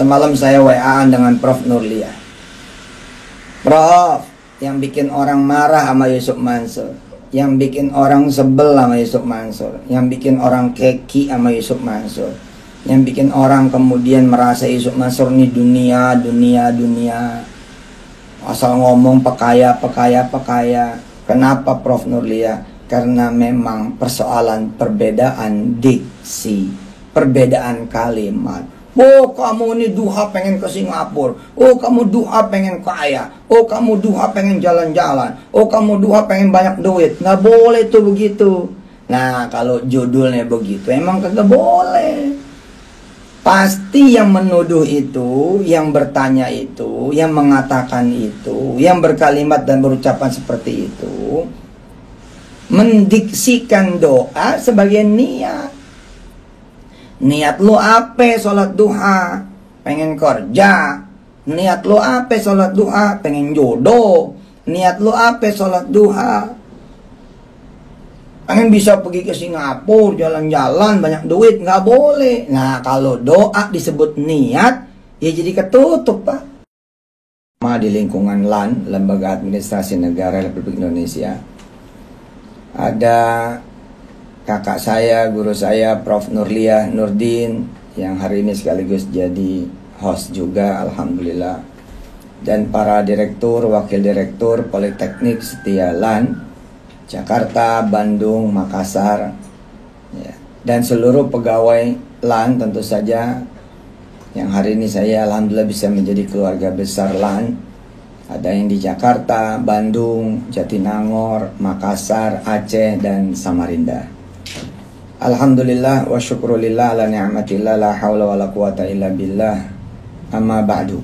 Semalam saya WA-an dengan Prof Nurlia. Prof, yang bikin orang marah sama Yusuf Mansur, yang bikin orang sebel sama Yusuf Mansur, yang bikin orang keki sama Yusuf Mansur, yang bikin orang kemudian merasa Yusuf Mansur ini dunia. Asal ngomong pekaya. Kenapa Prof Nurlia? Karena memang persoalan perbedaan diksi, perbedaan kalimat. Oh, kamu ini duha pengen ke Singapura. Oh, kamu duha pengen kaya. Oh, kamu duha pengen jalan-jalan. Oh, kamu duha pengen banyak duit. Nggak boleh tuh begitu. Nah, kalau judulnya begitu emang kagak boleh. Pasti yang menuduh itu, yang bertanya itu, yang mengatakan itu, yang berkalimat dan berucapan seperti itu mendiksikan doa sebagai niat. Niat lu apa sholat duha? Pengen kerja. Niat lu apa sholat duha? Pengen jodoh. Niat lu apa sholat duha? Pengen bisa pergi ke Singapura, jalan-jalan, banyak duit. Nggak boleh. Nah, kalau doa disebut niat, ya jadi ketutup, Pak. Di lingkungan LAN, Lembaga Administrasi Negara Republik Indonesia, ada kakak saya, guru saya, Prof Nurlia Nurdin, yang hari ini sekaligus jadi host juga, alhamdulillah. Dan para direktur, wakil direktur Politeknik Setia LAN, Jakarta, Bandung, Makassar, ya. Dan seluruh pegawai LAN tentu saja, yang hari ini saya alhamdulillah bisa menjadi keluarga besar LAN. Ada yang di Jakarta, Bandung, Jatinangor, Makassar, Aceh, dan Samarinda. Alhamdulillah wa syukrulillah ala ni'matillah la hawla wa la quwata illa billah. Amma ba'du.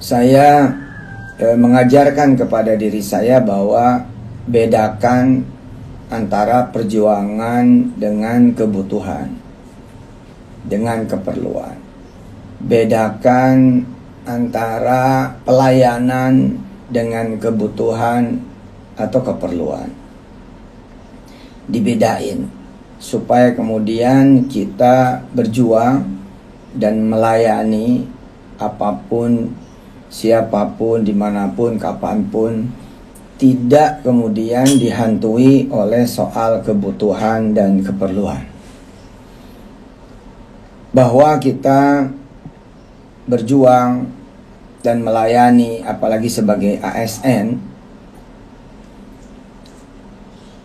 Saya mengajarkan kepada diri saya bahwa bedakan antara perjuangan dengan kebutuhan, dengan keperluan. Bedakan antara pelayanan dengan kebutuhan atau keperluan. Dibedain supaya kemudian kita berjuang dan melayani apapun, siapapun, dimanapun, kapanpun, tidak kemudian dihantui oleh soal kebutuhan dan keperluan. Bahwa kita berjuang dan melayani, apalagi sebagai ASN,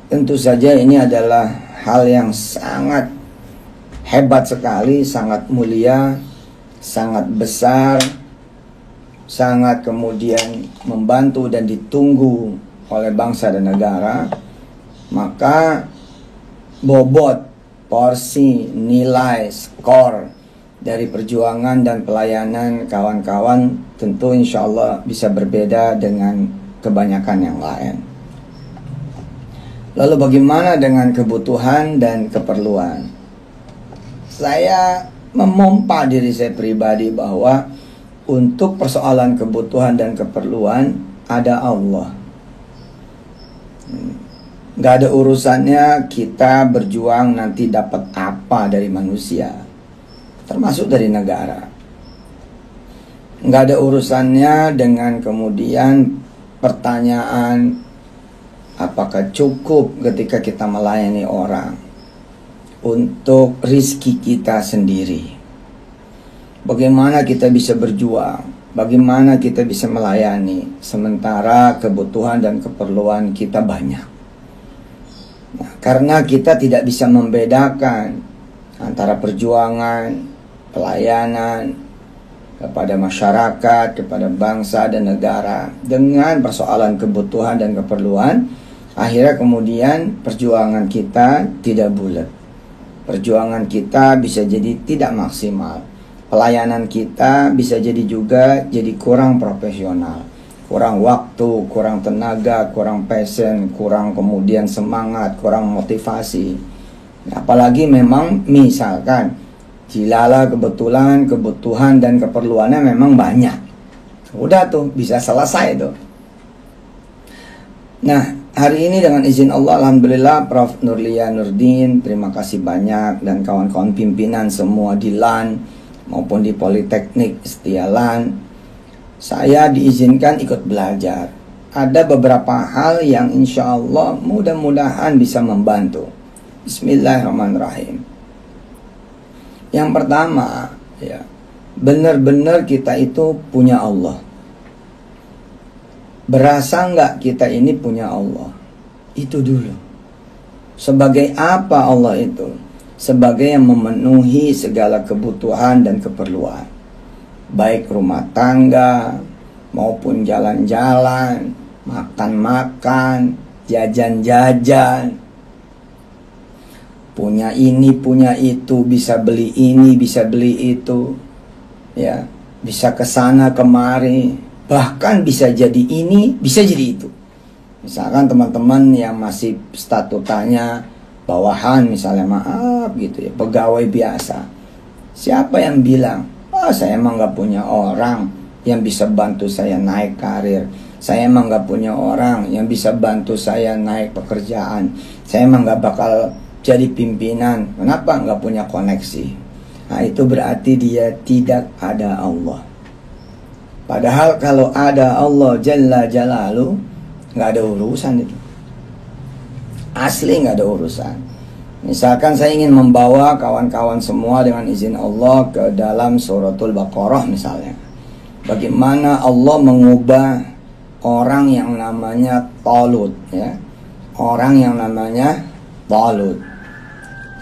tentu saja ini adalah hal yang sangat hebat sekali, sangat mulia, sangat besar, sangat kemudian membantu dan ditunggu oleh bangsa dan negara. Maka bobot, porsi, nilai, skor dari perjuangan dan pelayanan kawan-kawan tentu insya Allah bisa berbeda dengan kebanyakan yang lain. Lalu bagaimana dengan kebutuhan dan keperluan? Saya memompa diri saya pribadi bahwa untuk persoalan kebutuhan dan keperluan ada Allah. Gak ada urusannya kita berjuang nanti dapat apa dari manusia, termasuk dari negara. Gak ada urusannya dengan kemudian pertanyaan apakah cukup ketika kita melayani orang untuk rizki kita sendiri. Bagaimana kita bisa berjuang, bagaimana kita bisa melayani sementara kebutuhan dan keperluan kita banyak. Nah, karena kita tidak bisa membedakan antara perjuangan, pelayanan kepada masyarakat, kepada bangsa dan negara dengan persoalan kebutuhan dan keperluan, akhirnya kemudian perjuangan kita tidak bulat. Perjuangan kita bisa jadi tidak maksimal. Pelayanan kita bisa jadi juga jadi kurang profesional. Kurang waktu, kurang tenaga, kurang passion, kurang kemudian semangat, kurang motivasi. Apalagi memang misalkan Cilala kebetulan kebutuhan dan keperluannya memang banyak. Udah tuh bisa selesai tuh. Nah, hari ini dengan izin Allah, alhamdulillah Prof Nurlia Nurdin, terima kasih banyak, dan kawan-kawan pimpinan semua di LAN, maupun di Politeknik Istialan, saya diizinkan ikut belajar. Ada beberapa hal yang insya Allah mudah-mudahan bisa membantu. Bismillahirrahmanirrahim. Yang pertama, ya, benar-benar kita itu punya Allah. Berasa nggak kita ini punya Allah? Itu dulu. Sebagai apa Allah itu? Sebagai yang memenuhi segala kebutuhan dan keperluan, baik rumah tangga maupun jalan-jalan, makan-makan, jajan-jajan, punya ini, punya itu, bisa beli ini, bisa beli itu, ya, bisa kesana kemari, bahkan bisa jadi ini, bisa jadi itu. Misalkan teman-teman yang masih statutanya bawahan, misalnya, maaf gitu ya, pegawai biasa, siapa yang bilang, saya emang gak punya orang yang bisa bantu saya naik karir, saya emang gak punya orang yang bisa bantu saya naik pekerjaan, saya emang gak bakal jadi pimpinan, kenapa gak punya koneksi? Nah, itu berarti dia tidak ada Allah. Padahal kalau ada Allah Jalla Jalaluhu, gak ada urusan itu. Asli nggak ada urusan. Misalkan saya ingin membawa kawan-kawan semua dengan izin Allah ke dalam suratul Baqarah misalnya. Bagaimana Allah mengubah orang yang namanya Talut, ya. Orang yang namanya Talut.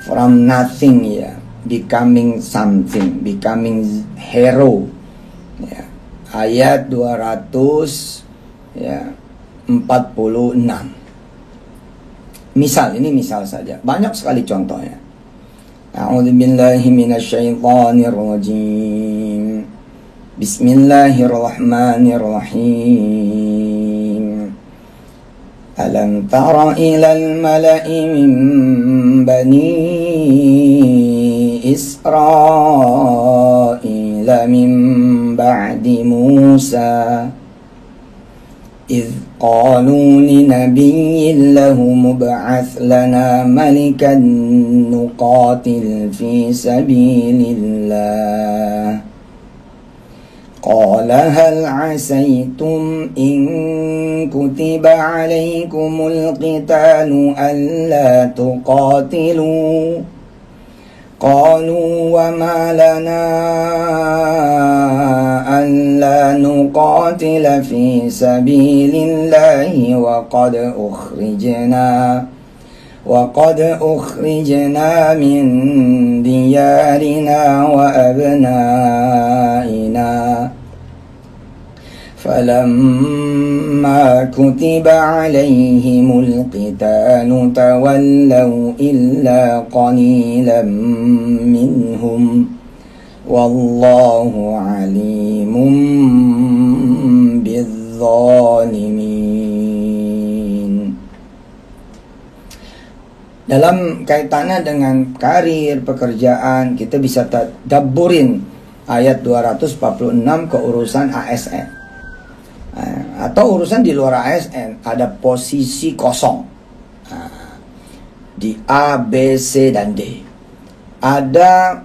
From nothing, ya, becoming something, becoming hero. Ya. Ayat 246. Misal, ini misal saja. Banyak sekali contohnya. A'udzubillahi minasyaitonirrajim. Bismillahirrahmanirrahim. Alam tara ilal mala'i min bani Israila min ba'di Musa إذ قالوا لنبي له مبعث لنا ملكا نقاتل في سبيل الله قال هل عسيتم إن كتب عليكم القتال ألا تقاتلوا قالوا وما لنا ألا نقاتل في سبيل الله وقد أخرجنا من ديارنا وأبنائنا فلما كتب عليهم القتال تولوا إلا قليلا منهم والله عليم بالظالمين. Dalam kaitannya dengan karir, pekerjaan, kita bisa tadabburin ayat 246 ke urusan ASN. Atau urusan di luar ASN, ada posisi kosong. Di A, B, C, dan D. Ada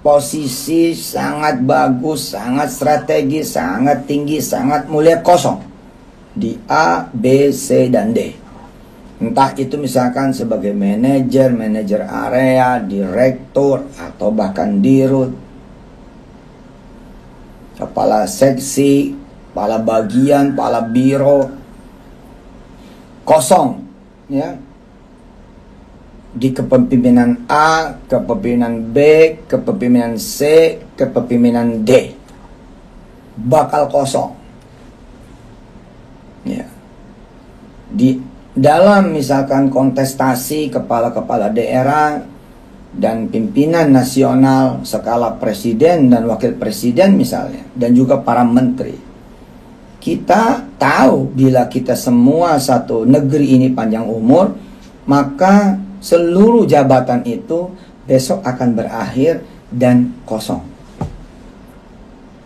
posisi sangat bagus, sangat strategis, sangat tinggi, sangat mulia, kosong. Di A, B, C, dan D. Entah itu misalkan sebagai manajer area, direktur, atau bahkan dirut, kepala seksi, kepala bagian, kepala biro, kosong, ya. Di kepemimpinan A, kepemimpinan B, kepemimpinan C, kepemimpinan D, bakal kosong, ya. Di dalam misalkan kontestasi kepala-kepala daerah dan pimpinan nasional skala presiden dan wakil presiden misalnya, dan juga para menteri, kita tahu bila kita semua satu negeri ini panjang umur, maka seluruh jabatan itu besok akan berakhir dan kosong.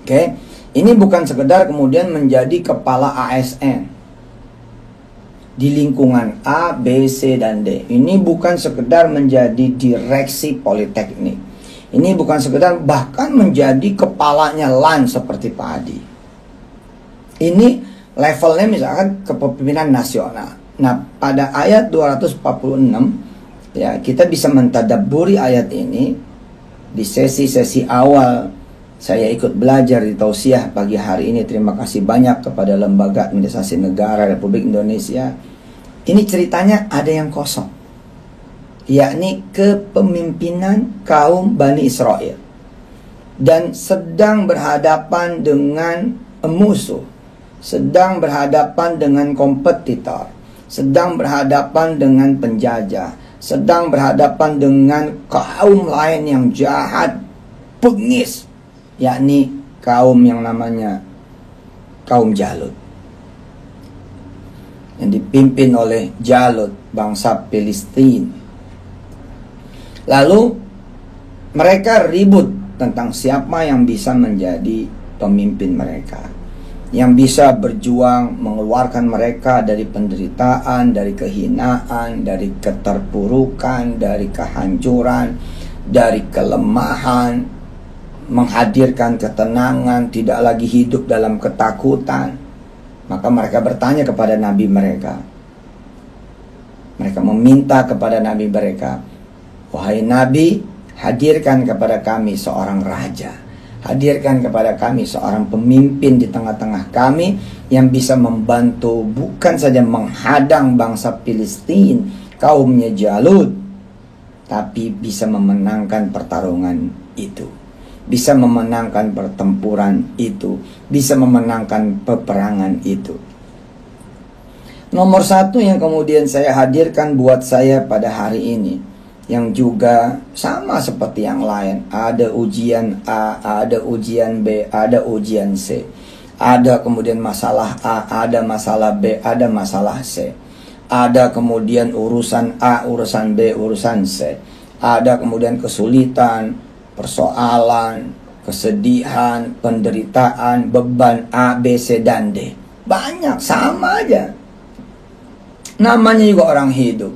Oke, ini bukan sekedar kemudian menjadi kepala ASN di lingkungan A, B, C, dan D. Ini bukan sekedar menjadi direksi politeknik. Ini bukan sekedar, bahkan menjadi kepalanya LAN seperti padi. Ini levelnya misalkan kepemimpinan nasional. Nah, pada ayat 246 ya, kita bisa mentadabburi ayat ini di sesi-sesi awal. Saya ikut belajar di tausiah pagi hari ini. Terima kasih banyak kepada Lembaga Administrasi Negara Republik Indonesia. Ini ceritanya ada yang kosong, yakni kepemimpinan kaum Bani Israel, dan sedang berhadapan dengan musuh, sedang berhadapan dengan kompetitor, sedang berhadapan dengan penjajah, sedang berhadapan dengan kaum lain yang jahat, bengis, yakni kaum yang namanya kaum Jalut, yang dipimpin oleh Jalut, bangsa Filistin. Lalu mereka ribut tentang siapa yang bisa menjadi pemimpin mereka, yang bisa berjuang mengeluarkan mereka dari penderitaan, dari kehinaan, dari keterpurukan, dari kehancuran, dari kelemahan, menghadirkan ketenangan, tidak lagi hidup dalam ketakutan. Maka mereka bertanya kepada nabi mereka. Mereka meminta kepada nabi mereka, wahai nabi, hadirkan kepada kami seorang raja, hadirkan kepada kami seorang pemimpin di tengah-tengah kami yang bisa membantu, bukan saja menghadang bangsa Filistin, kaumnya Jalut, tapi bisa memenangkan pertarungan itu, bisa memenangkan pertempuran itu, bisa memenangkan peperangan itu. Nomor satu yang kemudian saya hadirkan buat saya pada hari ini, yang juga sama seperti yang lain, ada ujian A, ada ujian B, ada ujian C, ada kemudian masalah A, ada masalah B, ada masalah C, ada kemudian urusan A, urusan B, urusan C, ada kemudian kesulitan, persoalan, kesedihan, penderitaan, beban A, B, C, dan D. Banyak, sama aja. Namanya juga orang hidup.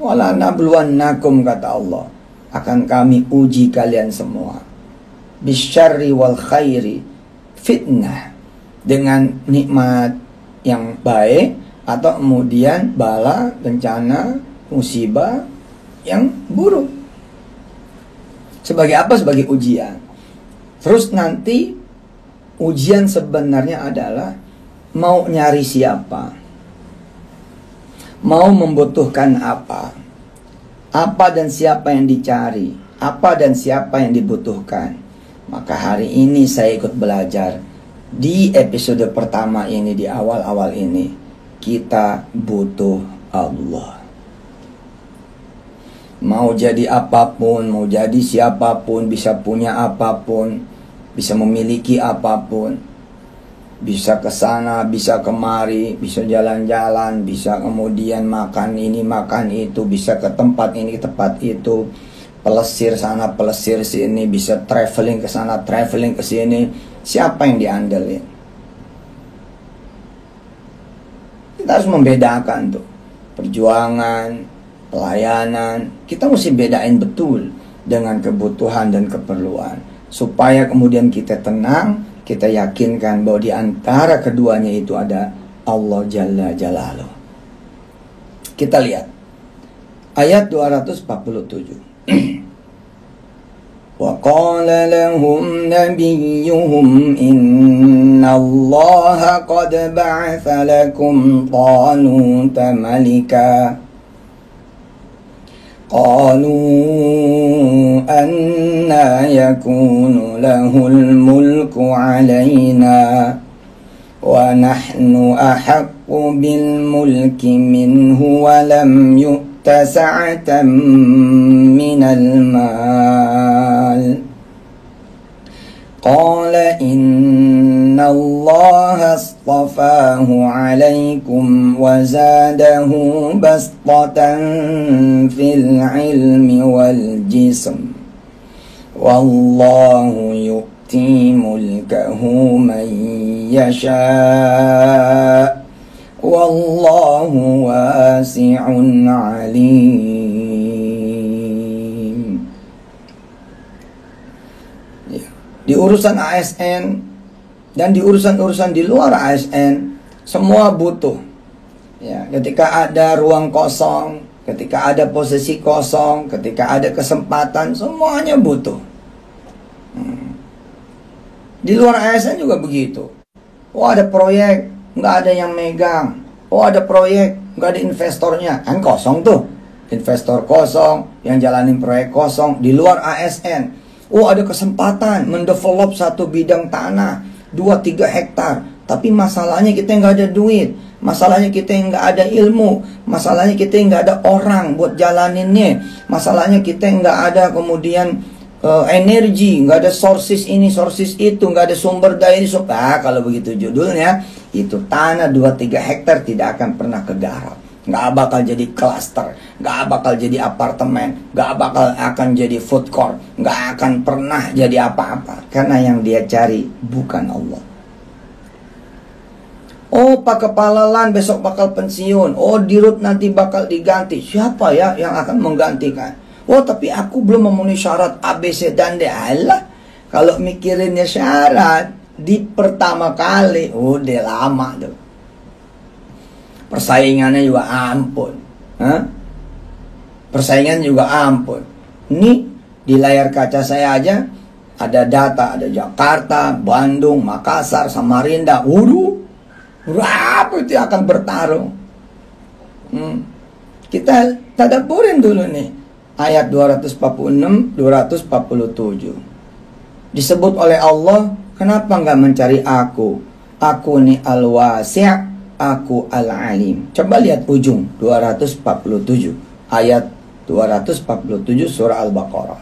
Wala nabluwannakum, kata Allah, akan kami uji kalian semua, bisyarri wal khairi fitnah, dengan nikmat yang baik atau kemudian bala, bencana, musibah yang buruk. Sebagai apa? Sebagai ujian. Terus nanti ujian sebenarnya adalah mau nyari siapa, mau membutuhkan apa dan siapa yang dicari, apa dan siapa yang dibutuhkan. Maka hari ini saya ikut belajar di episode pertama ini, di awal-awal ini, kita butuh Allah. Mau jadi apapun, mau jadi siapapun, bisa punya apapun, bisa memiliki apapun, bisa ke sana, bisa kemari, bisa jalan-jalan, bisa kemudian makan ini, makan itu, bisa ke tempat ini, ke tempat itu, pelesir sana, pelesir sini, bisa traveling ke sana, traveling ke sini. Siapa yang diandelin? Kita harus membedakan tuh perjuangan, pelayanan. Kita mesti bedain betul dengan kebutuhan dan keperluan, supaya kemudian kita tenang, kita yakinkan bahwa di antara keduanya itu ada Allah Jalla Jalaluh. Kita lihat ayat 247. Wa qala lahum nabiyyuhum inna Allaha qad ba'atha lakum Taluta malika. قالوا أنى يكون له الملك علينا ونحن أحق بالملك منه ولم يؤت سعة من المال قال إن الله اصطفاه عليكم وزاده بسطة في العلم والجسم والله يؤتي ملكه من يشاء والله واسع عليم. Di urusan ASN dan di urusan-urusan di luar ASN, semua butuh. Ya, ketika ada ruang kosong, ketika ada posisi kosong, ketika ada kesempatan, semuanya butuh. Di luar ASN juga begitu. Oh, ada proyek, nggak ada yang megang. Oh, ada proyek, nggak ada investornya. Kan kosong tuh. Investor kosong, yang jalanin proyek kosong. Di luar ASN, oh, ada kesempatan mendevelop satu bidang tanah 2-3 hektar. Tapi masalahnya kita nggak ada duit. Masalahnya kita nggak ada ilmu. Masalahnya kita nggak ada orang buat jalaninnya. Masalahnya kita nggak ada kemudian energi, nggak ada sources ini, sources itu, nggak ada sumber daya ini. Kalau begitu judulnya, itu tanah 2-3 hektar tidak akan pernah kegarap. Nggak bakal jadi klaster, nggak bakal jadi apartemen, nggak bakal akan jadi food court, nggak akan pernah jadi apa-apa. Karena yang dia cari bukan Allah. Oh, Pak Kepala LAN besok bakal pensiun. Oh, Dirut nanti bakal diganti. Siapa ya yang akan menggantikan? Oh, tapi aku belum memenuhi syarat A, B, C, dan D. Alah, kalau mikirinnya syarat di pertama kali, udah lama tuh. Persaingannya juga ampun. Persaingan juga ampun. Ini di layar kaca saya aja ada data, ada Jakarta, Bandung, Makassar, Samarinda. Berapa itu akan bertarung? Kita tadabburin dulu nih. Ayat 246, 247. Disebut oleh Allah, kenapa nggak mencari aku? Aku nih al-wasi', aku al-alim. Coba lihat ujung 247. Ayat 247 surah Al-Baqarah.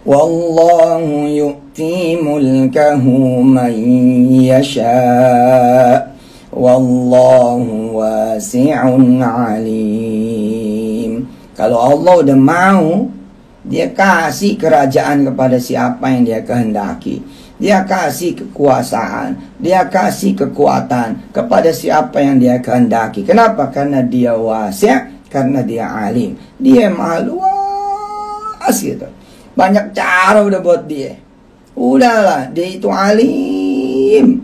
Wallahu yu'ti mulkahu man yasha' wallahu wasi'un alim. Kalau Allah udah mau, dia kasih kerajaan kepada siapa yang dia kehendaki. Dia kasih kekuasaan, dia kasih kekuatan kepada siapa yang dia kehendaki. Kenapa? Karena dia wasi', karena dia alim. Dia maha luas gitu. Banyak cara udah buat dia. Udahlah, dia itu alim.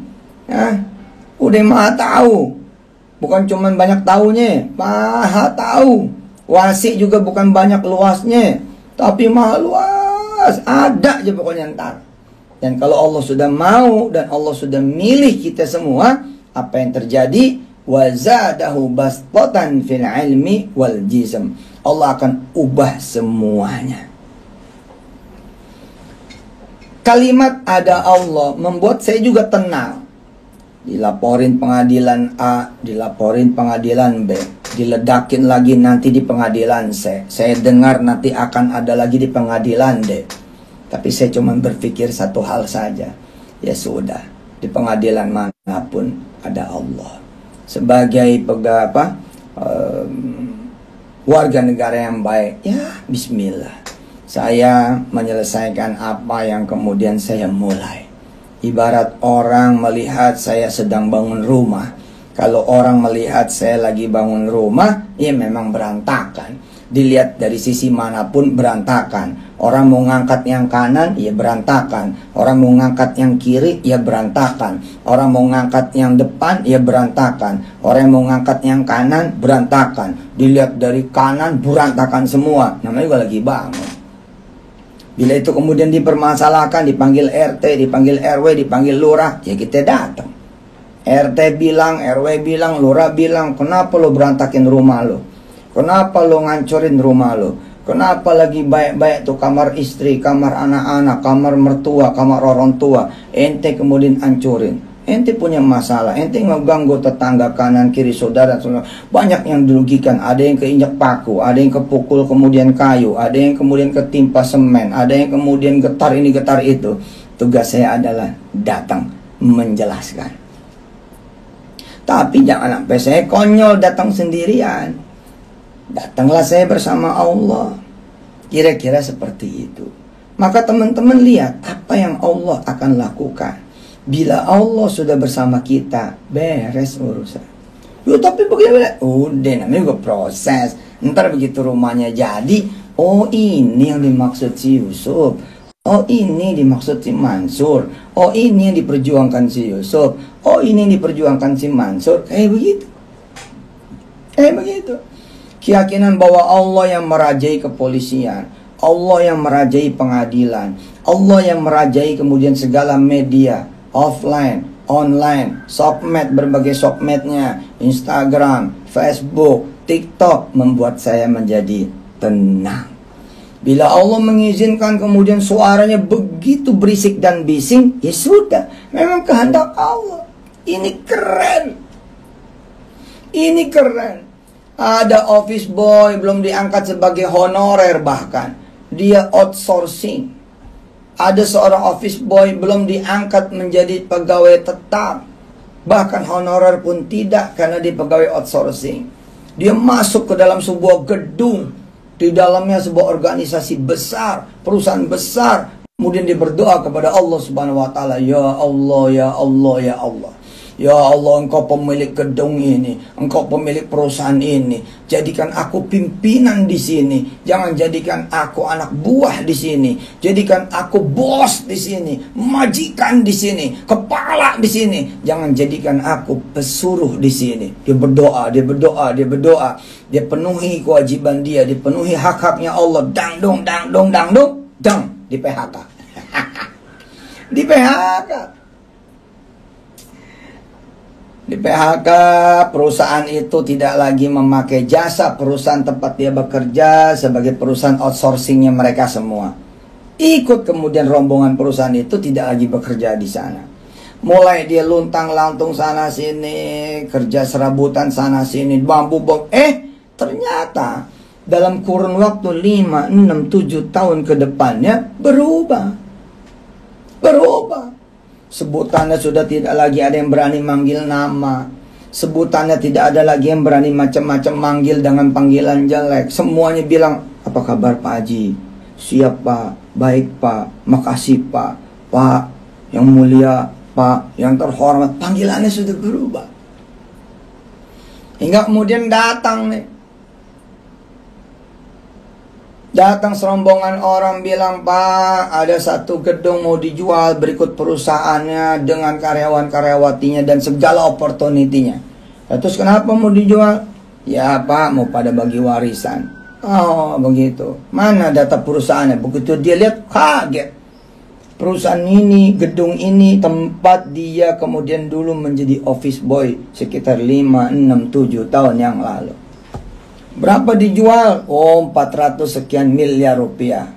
Udah maha tahu. Bukan cuman banyak tahunya, maha tahu. Wasi juga bukan banyak luasnya, tapi maha luas. Ada aja pokoknya ntar. Dan kalau Allah sudah mau dan Allah sudah milih kita semua, apa yang terjadi? Wazadahu bastatan fil ilmi wal jism. Allah akan ubah semuanya. Kalimat ada Allah membuat saya juga tenang. Dilaporin pengadilan A, dilaporin pengadilan B, diledakin lagi nanti di pengadilan C. Saya dengar nanti akan ada lagi di pengadilan D. Tapi saya cuma berpikir satu hal saja. Ya sudah, di pengadilan manapun ada Allah. Sebagai warga negara yang baik, ya bismillah. Saya menyelesaikan apa yang kemudian saya mulai. Ibarat orang melihat saya sedang bangun rumah. Kalau orang melihat saya lagi bangun rumah, ya memang berantakan. Dilihat dari sisi manapun berantakan. Orang mau ngangkat yang kanan, ya berantakan. Orang mau ngangkat yang kiri, ya berantakan. Orang mau ngangkat yang depan, ya berantakan. Orang mau ngangkat yang kanan, berantakan. Dilihat dari kanan, berantakan semua. Namanya juga lagi bangun. Bila itu kemudian dipermasalahkan, dipanggil RT, dipanggil RW, dipanggil lurah, ya kita datang. RT bilang, RW bilang, lurah bilang, kenapa lo berantakin rumah lo? Kenapa lo ngancurin rumah lo? Kenapa lagi baik-baik tuh kamar istri, kamar anak-anak, kamar mertua, kamar orang tua, ente kemudian hancurin. Ente punya masalah, ente ngeganggu tetangga kanan kiri saudara, banyak yang dirugikan. Ada yang keinjak paku, ada yang kepukul kemudian kayu, ada yang kemudian ketimpa semen, ada yang kemudian getar ini getar itu. Tugas saya adalah datang menjelaskan. Tapi jangan sampai saya konyol datang sendirian. Datanglah saya bersama Allah. Kira-kira seperti itu. Maka teman-teman lihat apa yang Allah akan lakukan. Bila Allah sudah bersama kita, beres urusan. Yo, tapi bagaimana? Udah, namanya juga proses. Ntar begitu rumahnya jadi, oh ini yang dimaksud si Yusuf. Oh ini dimaksud si Mansur. Oh ini yang diperjuangkan si Yusuf. Oh ini yang diperjuangkan si Mansur. Kayak begitu. Kayak begitu. Keyakinan bahwa Allah yang merajai kepolisian, Allah yang merajai pengadilan, Allah yang merajai kemudian segala media, offline, online, sosmed, berbagai sosmednya, Instagram, Facebook, TikTok, membuat saya menjadi tenang. Bila Allah mengizinkan kemudian suaranya begitu berisik dan bising, ya sudah, memang kehendak Allah. Ini keren. Ini keren. Ada office boy belum diangkat sebagai honorer bahkan. Dia outsourcing. Ada seorang office boy belum diangkat menjadi pegawai tetap. Bahkan honorer pun tidak karena dia pegawai outsourcing. Dia masuk ke dalam sebuah gedung. Di dalamnya sebuah organisasi besar, perusahaan besar. Kemudian dia berdoa kepada Allah Subhanahu wa taala, "Ya Allah, ya Allah, ya Allah. Ya Allah, Engkau pemilik gedung ini, Engkau pemilik perusahaan ini. Jadikan aku pimpinan di sini. Jangan jadikan aku anak buah di sini. Jadikan aku bos di sini, majikan di sini, kepala di sini. Jangan jadikan aku pesuruh di sini." Dia berdoa, dia berdoa, dia berdoa. Dia penuhi kewajiban dia, dipenuhi hak-haknya Allah. Dang dong, di PHK. Di PHK. Di PHK, perusahaan itu tidak lagi memakai jasa perusahaan tempat dia bekerja sebagai perusahaan outsourcingnya mereka semua. Ikut kemudian rombongan perusahaan itu tidak lagi bekerja di sana. Mulai dia luntang-lantung sana sini, kerja serabutan sana sini, bambu. Ternyata dalam kurun waktu 5, 6, 7 tahun ke depannya berubah. Sebutannya sudah tidak lagi ada yang berani manggil nama. Sebutannya tidak ada lagi yang berani macam-macam manggil dengan panggilan jelek. Semuanya bilang, "Apa kabar Pak Haji?" "Siap Pak, baik Pak, makasih Pak, Pak yang mulia, Pak yang terhormat." Panggilannya sudah berubah. Hingga kemudian datang serombongan orang bilang, "Pak, ada satu gedung mau dijual berikut perusahaannya dengan karyawan-karyawatinya dan segala opportunity-nya." Terus kenapa mau dijual? "Ya Pak, mau pada bagi warisan." Oh begitu. Mana data perusahaannya? Begitu dia lihat, kaget. Perusahaan ini, gedung ini, tempat dia kemudian dulu menjadi office boy sekitar 5, 6, 7 tahun yang lalu. Berapa dijual? Oh, 400 sekian miliar rupiah.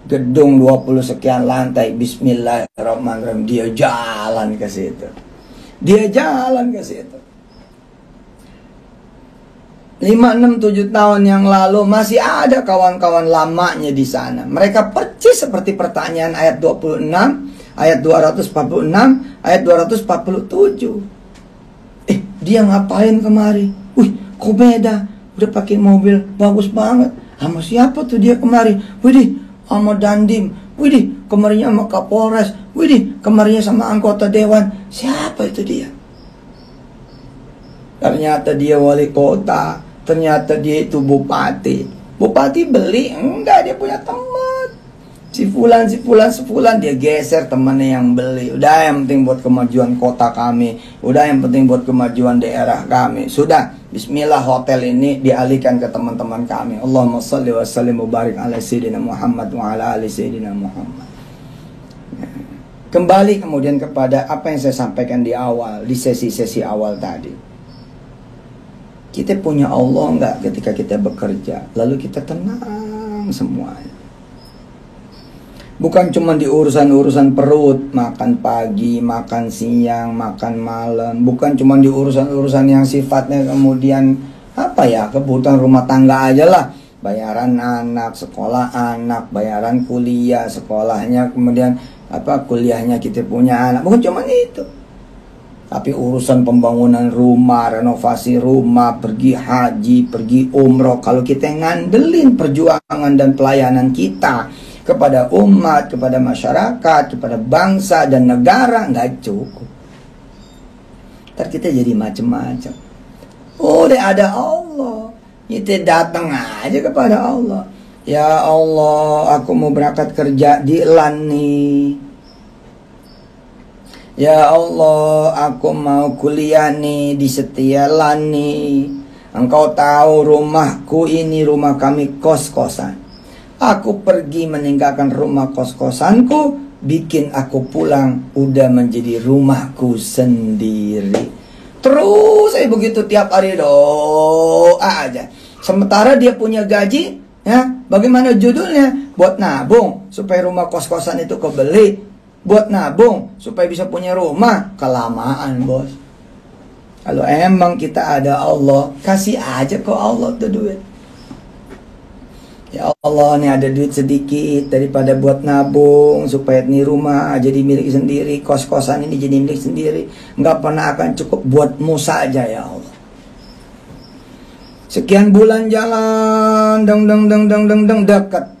Gedung 20 sekian lantai. Bismillahirrahmanirrahim. Dia jalan ke situ. 5, 6, 7 tahun yang lalu masih ada kawan-kawan lamanya di sana. Mereka percis seperti pertanyaan ayat 26, ayat 246, ayat 247. Dia ngapain kemari? Wih, kok beda? Udah pakai mobil bagus banget. Sama siapa tuh dia kemari? Widih, sama Dandim. Widih, kemarinya sama Kapolres. Widih, kemarinya sama anggota dewan. Siapa itu dia? Ternyata dia wali kota. Ternyata dia itu bupati. Bupati beli? Enggak, dia punya teman. Si fulan, dia geser temannya yang beli. Udah, yang penting buat kemajuan kota kami. Udah, yang penting buat kemajuan daerah kami. Sudah, bismillah, hotel ini dialihkan ke teman-teman kami. Allahumma shalli wa sallim wa barik ala sayyidina Muhammad wa ala ali sayyidina Muhammad. Kembali kemudian kepada apa yang saya sampaikan di awal, di sesi-sesi awal tadi. Kita punya Allah enggak ketika kita bekerja? Lalu kita tenang semuanya. Bukan cuma di urusan-urusan perut, makan pagi, makan siang, makan malam. Bukan cuma di urusan-urusan yang sifatnya kemudian kebutuhan rumah tangga aja lah. Bayaran anak, sekolah anak, bayaran kuliah, sekolahnya, kemudian kuliahnya kita punya anak. Bukan cuma itu. Tapi urusan pembangunan rumah, renovasi rumah, pergi haji, pergi umroh. Kalau kita ngandelin perjuangan dan pelayanan kita kepada umat, kepada masyarakat, kepada bangsa dan negara, nggak cukup. Ntar kita jadi macam-macam. Udah ada Allah, kita datang aja kepada Allah. Ya Allah, aku mau berangkat kerja di LAN nih. Ya Allah, aku mau kuliah nih di Setia LAN nih. Engkau tahu rumahku ini, rumah kami kos-kosan. Aku pergi meninggalkan rumah kos-kosanku, bikin aku pulang, udah menjadi rumahku sendiri. Terus saya begitu tiap hari doa aja. Sementara dia punya gaji, ya, bagaimana judulnya? Buat nabung supaya rumah kos-kosan itu kebeli, buat nabung supaya bisa punya rumah. Kelamaan, bos. Kalau emang kita ada Allah, kasih aja ke Allah tuh duit. Ya Allah, nih ada duit sedikit, daripada buat nabung supaya nih rumah jadi milik sendiri, kos-kosan ini jadi milik sendiri, nggak pernah akan cukup, buatmu saja ya Allah. Sekian bulan jalan, dekat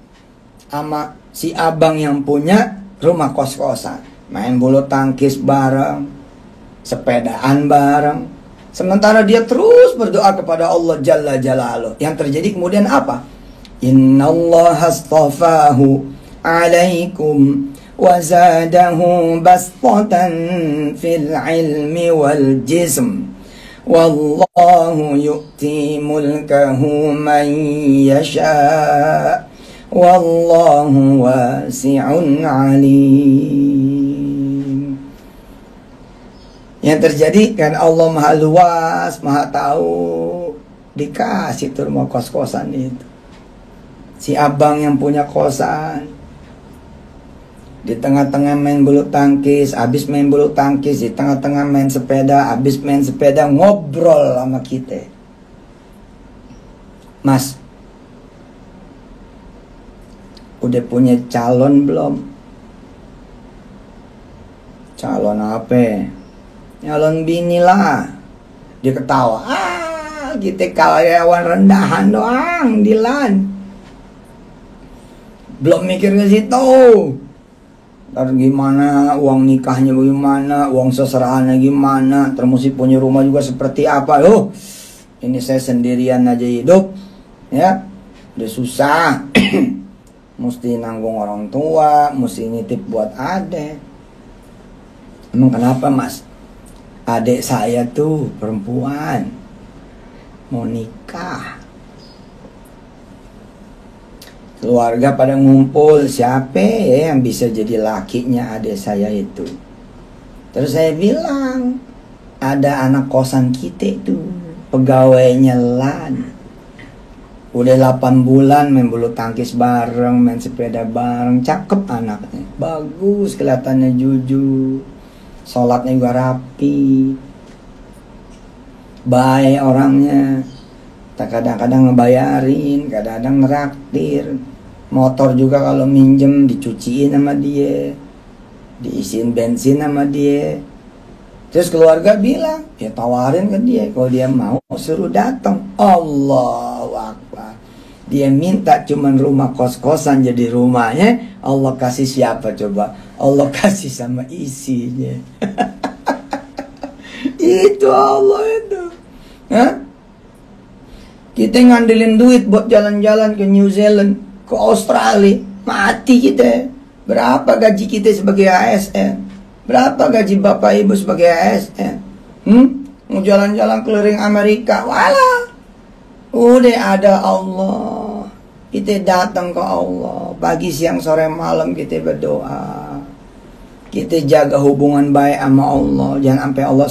sama si abang yang punya rumah kos-kosan, main bulu tangkis bareng, sepedaan bareng. Sementara dia terus berdoa kepada Allah Jalla Jalaluh. Yang terjadi kemudian apa? Innallaha astafahu alaikum wa zadahu bastatan fil ilmi wal jism. Wallahu yu'ti mulkahu man yasha. Wallahu wasi'un alim. Yang terjadi kan Allah maha luas, maha tahu. Dikasih tuh rumah kos-kosan itu. Si abang yang punya kosan, di tengah-tengah main bulu tangkis, habis main bulu tangkis, di tengah-tengah main sepeda, habis main sepeda, ngobrol sama kita. Mas, udah punya calon belum? Calon apa? Calon bini lah. Dia ketawa. Kita karyawan rendahan doang di LAN. Belum mikir ke situ. Ntar gimana, uang nikahnya bagaimana, uang seserahannya gimana, terus punya rumah juga seperti apa. Ini saya sendirian aja hidup, ya, udah susah. Mesti nanggung orang tua, mesti nitip buat adek. Emang kenapa, Mas? Adek saya tuh perempuan, mau nikah. Keluarga pada ngumpul, siapa ya yang bisa jadi lakinya adik saya itu? Terus saya bilang, ada anak kosan kita itu, pegawainya LAN. Udah 8 bulan main bulu tangkis bareng, main sepeda bareng, cakep anaknya. Bagus, kelihatannya jujur. Sholatnya juga rapi. Baik orangnya. Kadang-kadang ngebayarin, kadang-kadang neraktir. Motor juga kalau minjem dicuciin sama dia, diisiin bensin sama dia. Terus keluarga bilang, ya tawarin ke dia, kalau dia mau suruh datang. Allahu Akbar. Dia minta cuman rumah kos-kosan jadi rumahnya. Allah kasih siapa coba? Allah kasih sama isinya. Itu Allah itu. Hah? Kita ngandelin duit buat jalan-jalan ke New Zealand, ke Australia, mati kita. Berapa gaji kita sebagai ASN? Berapa gaji bapak ibu sebagai ASN? Mau jalan-jalan keliling Amerika, walah. Udah ada Allah. Kita datang ke Allah. Pagi, siang, sore, malam kita berdoa. Kita jaga hubungan baik sama Allah. Jangan sampai Allah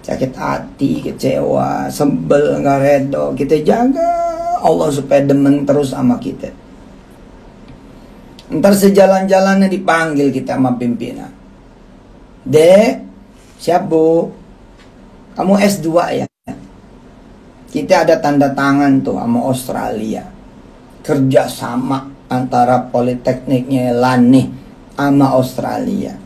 sakit hati, kecewa, sebel, nggak redo. Kita jaga Allah supaya demen terus sama kita. Ntar sejalan-jalannya dipanggil kita sama pimpinan. Dek, siap bu? Kamu S2 ya? Kita ada tanda tangan tuh sama Australia. Kerja sama antara Politekniknya LAN nih sama Australia.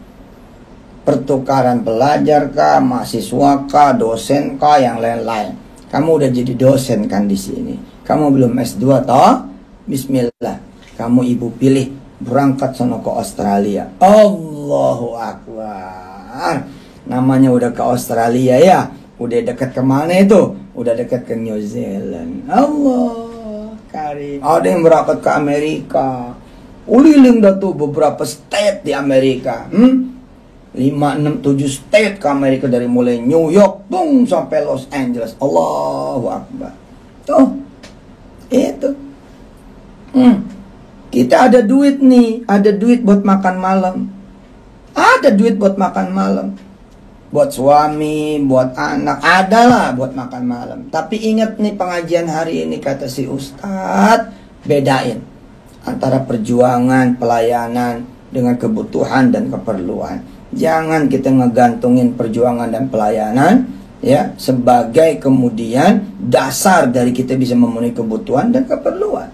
Pertukaran pelajar kah, mahasiswa kah, dosen kah, yang lain-lain. Kamu udah jadi dosen kan di sini. Kamu belum S2 toh? Bismillah. Kamu ibu pilih berangkat sono ke Australia. Allahu Akbar. Namanya udah ke Australia ya. Udah dekat kemana itu? Udah dekat ke New Zealand. Allah. Karim. Ada yang berangkat ke Amerika. Uliling dah tuh beberapa state di Amerika. 5, 6, 7 state ke Amerika, dari mulai New York boom sampai Los Angeles. Allahu Akbar. Tuh. Itu. Kita ada duit nih, ada duit buat makan malam. Ada duit buat makan malam. Buat suami, buat anak, adalah buat makan malam. Tapi ingat nih pengajian hari ini, kata si Ustadz, bedain antara perjuangan, pelayanan dengan kebutuhan dan keperluan. Jangan kita ngegantungin perjuangan dan pelayanan ya sebagai kemudian dasar dari kita bisa memenuhi kebutuhan dan keperluan.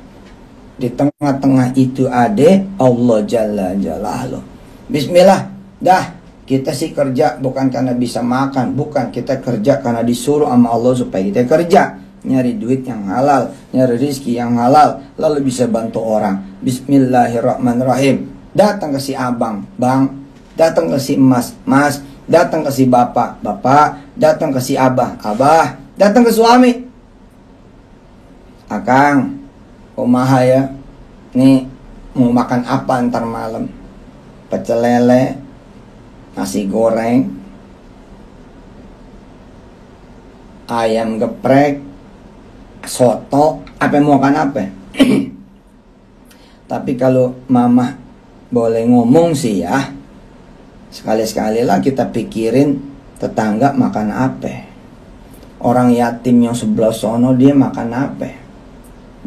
Di tengah-tengah itu ada Allah Jalla Jalaluh. Bismillah, dah. Kita sih kerja bukan karena bisa makan, bukan, kita kerja karena disuruh sama Allah supaya kita kerja, nyari duit yang halal, nyari rezeki yang halal, lalu bisa bantu orang. Bismillahirrahmanirrahim. Datang ke si abang, bang. Datang ke si emas, mas. Datang ke si bapak, bapak. Datang ke si abah, abah. Datang ke suami. Akang, kumaha ya, nih mau makan apa ntar malam? Pecel lele, nasi goreng, ayam geprek, soto, apa mau makan apa? Tapi kalau mama boleh ngomong sih ya, sekali-sekali lah kita pikirin tetangga makan apa. Orang yatim yang sebelah sono dia makan apa?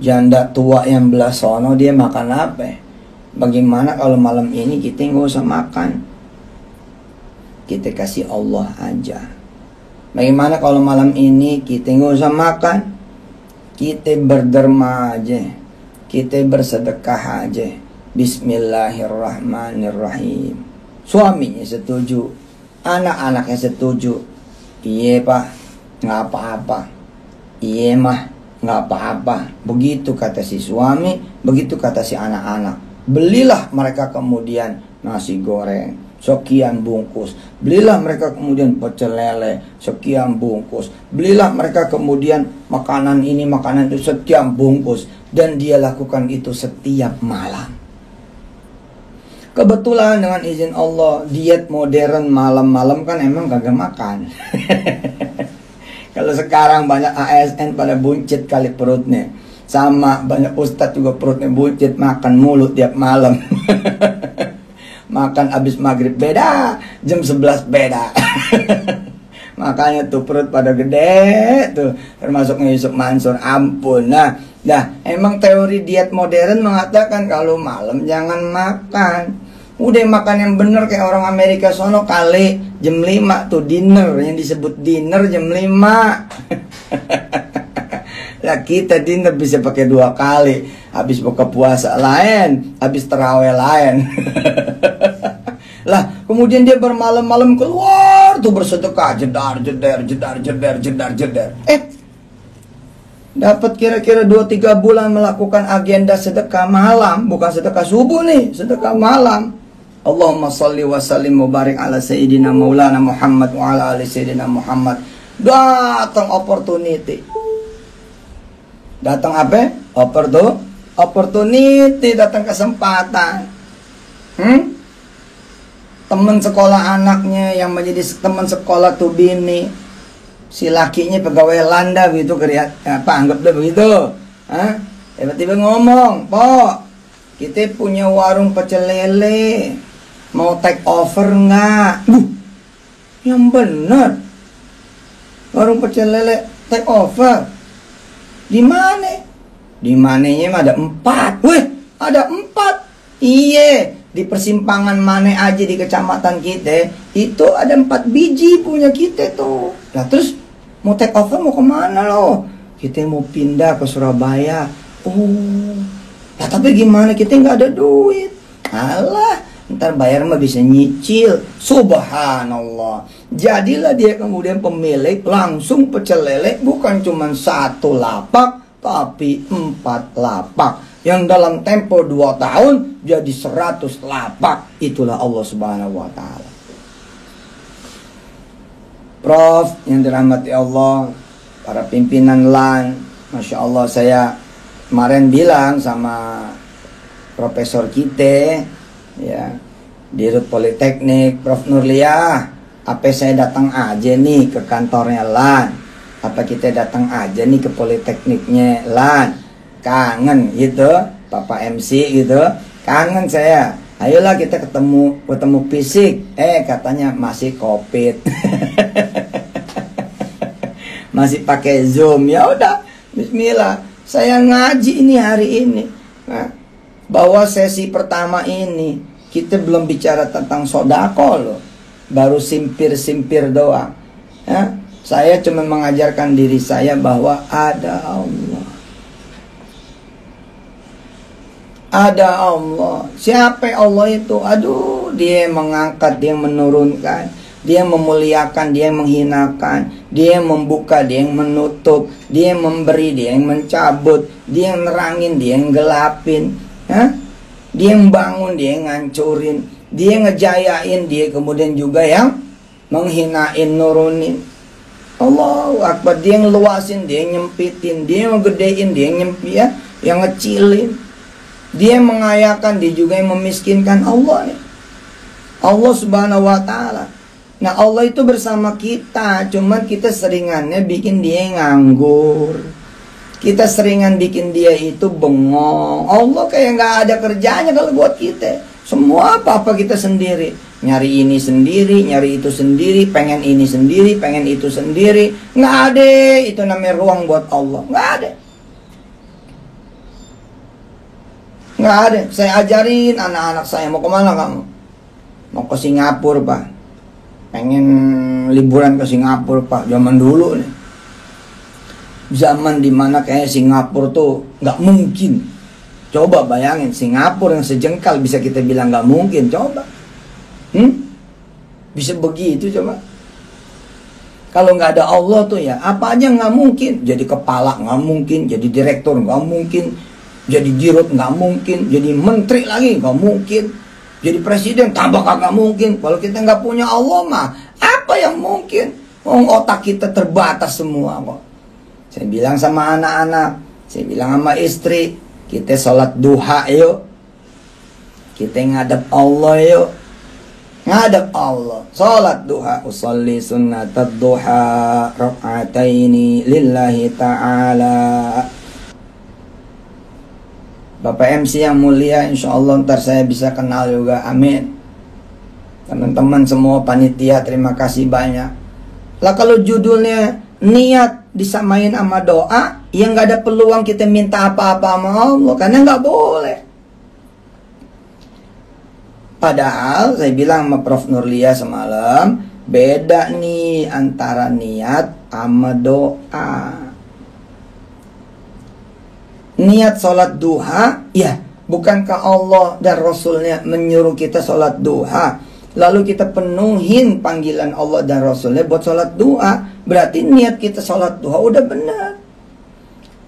Janda tua yang belah sono dia makan apa? Bagaimana kalau malam ini kita nggak usah makan? Kita kasih Allah aja. Bagaimana kalau malam ini kita nggak usah makan? Kita berderma aja. Kita bersedekah aja. Bismillahirrahmanirrahim. Suaminya setuju, anak-anaknya setuju. Iya pak, nggak apa-apa. Iya mah, nggak apa-apa. Begitu kata si suami, begitu kata si anak-anak. Belilah mereka kemudian nasi goreng sekian bungkus, belilah mereka kemudian pecel lele sekian bungkus, belilah mereka kemudian makanan ini makanan itu sekian bungkus, dan dia lakukan itu setiap malam. Kebetulan dengan izin Allah, diet modern malam-malam kan emang kagak makan. Kalau sekarang banyak ASN pada buncit kali perutnya, sama banyak ustadz juga perutnya buncit, makan mulut tiap malam. Makan abis maghrib beda, jam 11 beda. Makanya tuh perut pada gede tuh, termasuknya Yusuf Mansur, ampun. Nah, emang teori diet modern mengatakan kalau malam jangan makan. Udah makan yang bener kayak orang Amerika sono kali jam 5 tuh dinner, yang disebut dinner jam 5. Lah kita dinner bisa pakai 2 kali, habis buka puasa lain, habis tarawih lain. Lah kemudian dia bermalam-malam keluar tuh bersedekah, jedar. Dapat kira-kira 2-3 bulan melakukan agenda sedekah malam, bukan sedekah subuh nih, sedekah malam. Allahumma salli wa sallim wa barik ala sayyidina maulana Muhammad wa ala ali sayyidina Muhammad. Datang opportunity. Datang apa? Opportunity, datang kesempatan. Teman sekolah anaknya yang menjadi teman sekolah tuh bini, si lakinya pegawai landa gitu, anggap deh begitu. Tiba-tiba ngomong, "Po, kita punya warung pecel lele, mau take over nggak?" Yang bener, warung pecel lele take over. Di mana? Di mananya ada 4. Wih, ada 4. Iya, di persimpangan mana aja di kecamatan kita itu ada 4 biji punya kita tuh. Nah terus mau take over mau kemana loh? Kita mau pindah ke Surabaya. Oh, nah tapi gimana, kita nggak ada duit. Alah, ntar bayar mah bisa nyicil. Subhanallah. Jadilah dia kemudian pemilik langsung pecel lele, bukan cuma 1 lapak tapi 4 lapak, yang dalam tempo 2 tahun jadi 100 lapak. Itulah Allah Subhanahu wa ta'ala. Prof yang dirahmati Allah, para pimpinan LAN, Masya Allah, saya kemarin bilang sama profesor kita, ya, di Rut Politeknik, Prof. Nurlia, apa saya datang aja nih ke kantornya Lan? Apa kita datang aja nih ke Politekniknya Lan? Kangen gitu, Papa MC gitu, kangen saya. Ayolah kita ketemu fisik. Katanya masih COVID. Masih pakai Zoom. Ya udah, bismillah. Saya ngaji ini hari ini. Nah, bahwa sesi pertama ini kita belum bicara tentang sodako loh. Baru simpir-simpir doang. Ya, saya cuma mengajarkan diri saya bahwa ada Allah. Ada Allah. Siapa Allah itu? Aduh, dia yang mengangkat, dia yang menurunkan, dia yang memuliakan, dia yang menghinakan, dia yang membuka, dia yang menutup, dia yang memberi, dia yang mencabut, dia yang nerangin, dia yang gelapin, dia yang bangun, dia yang ngancurin, dia yang ngejayain, dia kemudian juga yang menghinain, nurunin. Allahu Akbar. Dia yang luasin, dia yang nyempitin, dia yang ngegedein, dia yang nyempit, ya, yang ngecilin. Dia yang mengayakan, dia juga yang memiskinkan. Allah nih, Allah Subhanahu wa ta'ala. Nah, Allah itu bersama kita, cuman kita seringannya bikin dia nganggur. Kita seringan bikin dia itu bengong. Allah kayak nggak ada kerjanya kalau buat kita. Semua apa-apa kita sendiri. Nyari ini sendiri, nyari itu sendiri, pengen ini sendiri, pengen itu sendiri. Nggak ada itu namanya ruang buat Allah. Nggak ada. Nggak ada. Saya ajarin anak-anak saya, mau kemana kamu? Mau ke Singapura, Pak. Pengen liburan ke Singapura, Pak. Zaman dulu nih. Zaman dimana kayak Singapura tuh nggak mungkin. Coba bayangin, Singapura yang sejengkal bisa kita bilang nggak mungkin. Coba. Bisa begitu coba. Kalau nggak ada Allah tuh ya, apa aja nggak mungkin. Jadi kepala nggak mungkin, jadi direktur nggak mungkin, jadi dirut nggak mungkin, jadi menteri lagi nggak mungkin, jadi presiden tambah kagak mungkin. Kalau kita nggak punya Allah mah, apa yang mungkin? Otak kita terbatas semua kok. Saya bilang sama anak-anak, saya bilang sama istri, kita sholat duha yuk, kita ngadep Allah yuk, ngadep Allah, sholat duha. Usolli sunnatad duha rak'ataini lillahi ta'ala. Bapak MC yang mulia, insya Allah ntar saya bisa kenal juga, amin. Teman-teman semua panitia, terima kasih banyak. Lah kalau judulnya niat disamain sama doa, ya nggak ada peluang kita minta apa-apa sama Allah, karena nggak boleh. Padahal saya bilang sama Prof. Nurlia semalam, beda nih antara niat sama doa. Niat sholat duha, ya bukankah Allah dan Rasulnya menyuruh kita sholat duha, lalu kita penuhin panggilan Allah dan Rasulnya buat sholat duha, berarti niat kita sholat duha udah benar.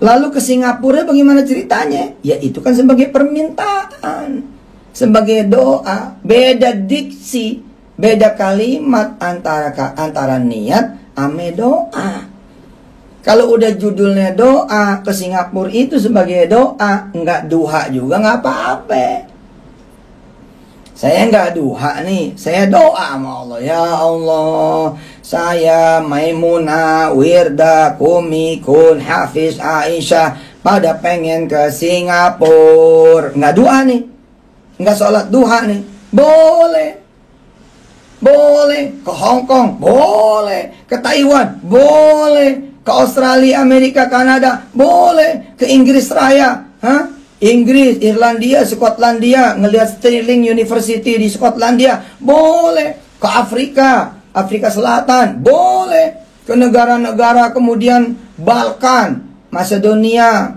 Lalu ke Singapura bagaimana ceritanya? Ya itu kan sebagai permintaan, sebagai doa. Beda diksi, beda kalimat antara niat sama doa. Kalau udah judulnya doa, ke Singapura itu sebagai doa, nggak duha juga nggak apa-apa. Saya nggak duha nih, saya doa sama Allah. Ya Allah, saya Maimunah, Wirda, Kumi, Kun, Hafiz, Aisyah pada pengen ke Singapura. Nggak doa nih, nggak sholat duha nih, boleh. Boleh. Ke Hong Kong, boleh. Ke Taiwan, boleh. Ke Australia, Amerika, Kanada, boleh. Ke Inggris Raya, Inggris, Irlandia, Skotlandia, ngelihat Stirling University di Skotlandia, boleh. Ke Afrika, Afrika Selatan, boleh. Ke negara-negara kemudian Balkan, Macedonia,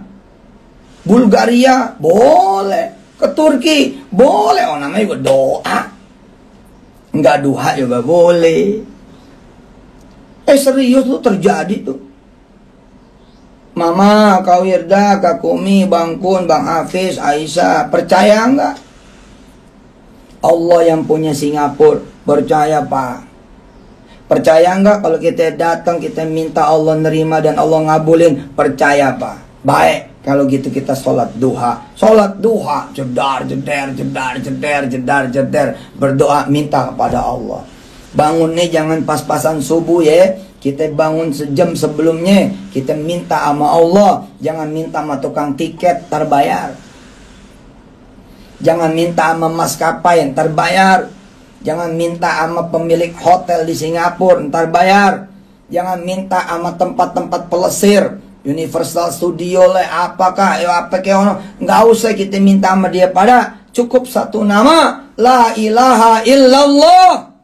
Bulgaria, boleh. Ke Turki, boleh. Oh, namanya juga doa. Enggak duha juga boleh. Serius tuh terjadi tuh. Mama, Kak Wirda, Kak Kumi, Bang Kun, Bang Hafiz, Aisyah, percaya enggak? Allah yang punya Singapura, percaya Pak. Percaya enggak kalau kita datang, kita minta Allah nerima dan Allah ngabulin? Percaya Pak. Baik, Kalau gitu kita sholat duha. Sholat duha, jedar, jeder, jedar, jeder, jedar, jeder. Berdoa, minta kepada Allah. Bangunnya jangan pas-pasan subuh ya. Kita bangun sejam sebelumnya. Kita minta sama Allah. Jangan minta sama tukang tiket, terbayar. Jangan minta sama maskapai, ntar bayar. Jangan minta sama pemilik hotel di Singapura, ntar bayar. Jangan minta sama tempat-tempat pelesir, Universal Studio lah, apakah, nggak usah kita minta sama dia. Pada cukup satu nama, la ilaha illallah.